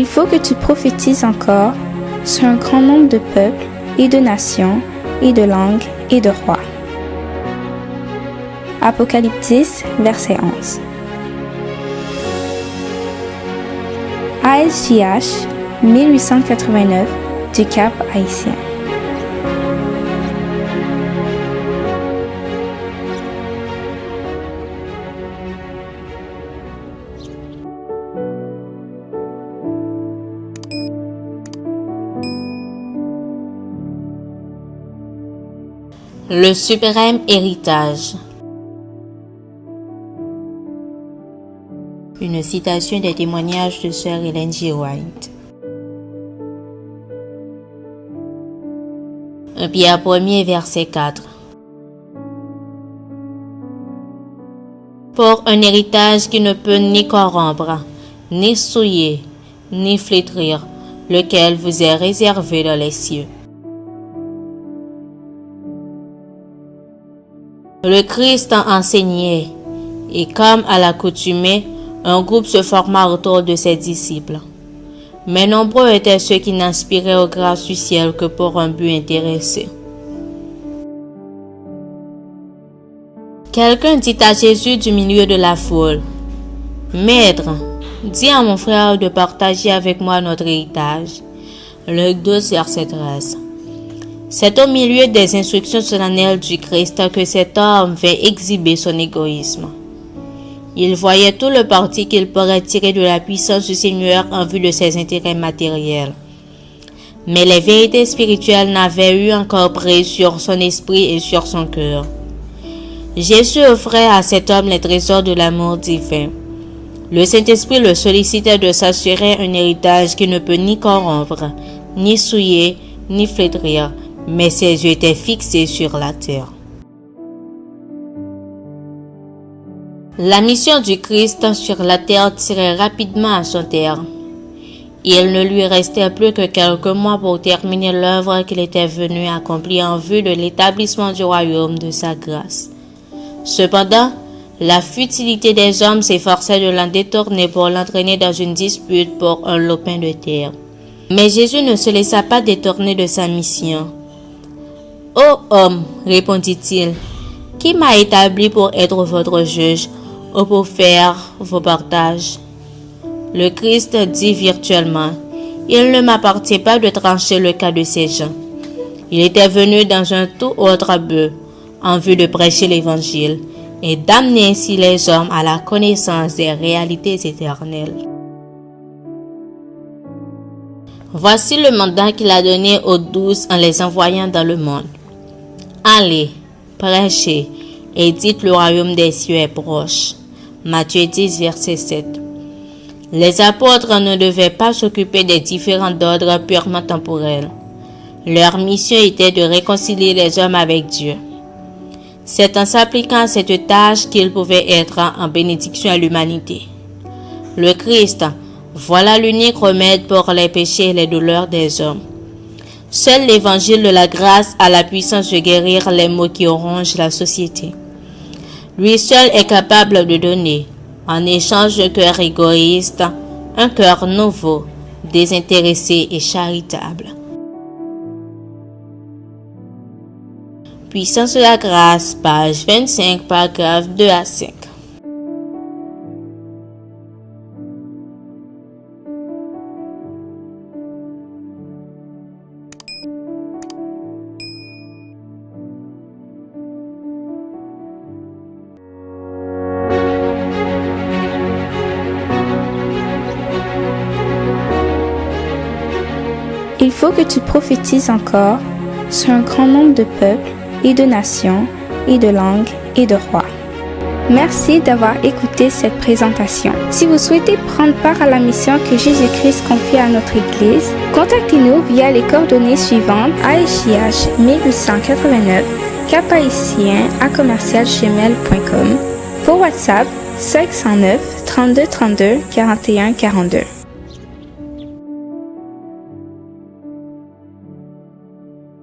faut que tu prophétises encore sur un grand nombre de peuples et de nations et de langues et de rois. Apocalypse 10, verset 11. ASJH 1889 du Cap Haïtien. Le suprême héritage. Une citation des témoignages de Sœur Ellen G. White. 1 Pierre 1er, verset 4. Pour un héritage qui ne peut ni corrompre, ni souiller, ni flétrir, lequel vous est réservé dans les cieux. Le Christ a enseigné, et comme à l'accoutumée, un groupe se forma autour de ses disciples. Mais nombreux étaient ceux qui n'aspiraient aux grâces du ciel que pour un but intéressé. Quelqu'un dit à Jésus du milieu de la foule, « Maître, dis à mon frère de partager avec moi notre héritage. » Luc 12, verset 13. C'est au milieu des instructions solennelles du Christ que cet homme vint exhiber son égoïsme. Il voyait tout le parti qu'il pourrait tirer de la puissance du Seigneur en vue de ses intérêts matériels. Mais les vérités spirituelles n'avaient eu encore prise sur son esprit et sur son cœur. Jésus offrait à cet homme les trésors de l'amour divin. Le Saint-Esprit le sollicitait de s'assurer un héritage qui ne peut ni corrompre, ni souiller, ni flétrir, mais ses yeux étaient fixés sur la terre. La mission du Christ sur la terre tirait rapidement à son terme. Il ne lui restait plus que quelques mois pour terminer l'œuvre qu'il était venu accomplir en vue de l'établissement du royaume de sa grâce. Cependant, la futilité des hommes s'efforçait de l'en détourner pour l'entraîner dans une dispute pour un lopin de terre. Mais Jésus ne se laissa pas détourner de sa mission. « Ô homme, répondit-il, qui m'a établi pour être votre juge ou pour faire vos partages ?» Le Christ dit virtuellement, « Il ne m'appartient pas de trancher le cas de ces gens. » Il était venu dans un tout autre but, en vue de prêcher l'Évangile et d'amener ainsi les hommes à la connaissance des réalités éternelles. Voici le mandat qu'il a donné aux 12 en les envoyant dans le monde. Allez, prêchez, et dites le royaume des cieux est proche. Matthieu 10, verset 7. Les apôtres ne devaient pas s'occuper des différents ordres purement temporels. Leur mission était de réconcilier les hommes avec Dieu. C'est en s'appliquant à cette tâche qu'ils pouvaient être en bénédiction à l'humanité. Le Christ, voilà l'unique remède pour les péchés et les douleurs des hommes. Seul l'évangile de la grâce a la puissance de guérir les maux qui rongent la société. Lui seul est capable de donner, en échange d'un cœur égoïste, un cœur nouveau, désintéressé et charitable. Puissance de la grâce, page 25, paragraphe 2 à 5. Il faut que tu prophétises encore sur un grand nombre de peuples et de nations et de langues et de rois. Merci d'avoir écouté cette présentation. Si vous souhaitez prendre part à la mission que Jésus-Christ confie à notre Église, contactez-nous via les coordonnées suivantes: ASJH 1889 caphaïtien@gmail.com, pour WhatsApp 509 32 32 41 42.